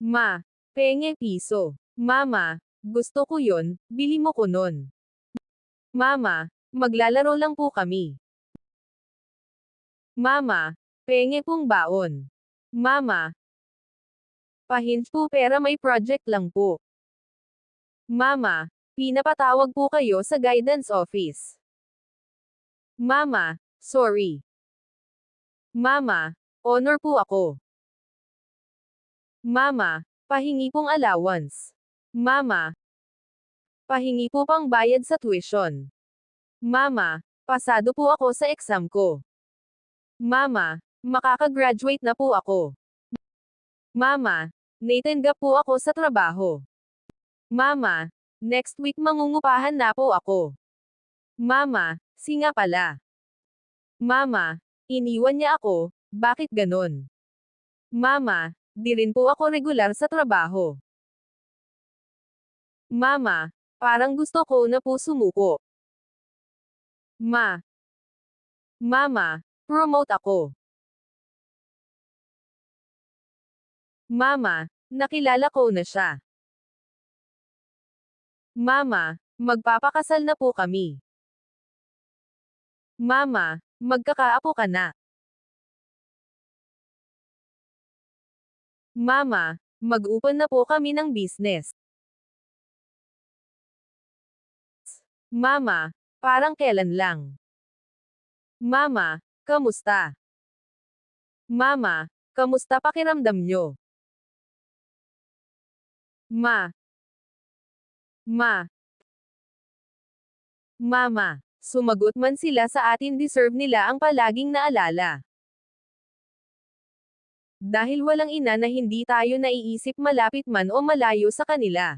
Ma, penge piso. Mama, gusto ko yon, bili mo ko nun. Mama, maglalaro lang po kami. Mama, penge pong baon. Mama, pahints po pera may project lang po. Mama, pinapatawag po kayo sa guidance office. Mama, sorry. Mama, honor po ako. Mama, pahingi pong allowance. Mama, pahingi po pang bayad sa tuition. Mama, pasado po ako sa exam ko. Mama, makakagraduate na po ako. Mama, natanggap po ako sa trabaho. Mama, next week mangungupahan na po ako. Mama, singa pala. Mama, iniwan niya ako, bakit ganon? Mama, di rin po ako regular sa trabaho. Mama, parang gusto ko na po sumuko. Mama, promote ako. Mama, nakilala ko na siya. Mama, magpapakasal na po kami. Mama, magkakaapo ka na. Mama, mag-open na po kami ng business. Mama, parang kailan lang. Mama, kamusta? Mama, kamusta pakiramdam nyo? Mama, sumagot man sila sa atin, deserve nila ang palaging naalala. Dahil walang ina na hindi tayo naiisip malapit man o malayo sa kanila.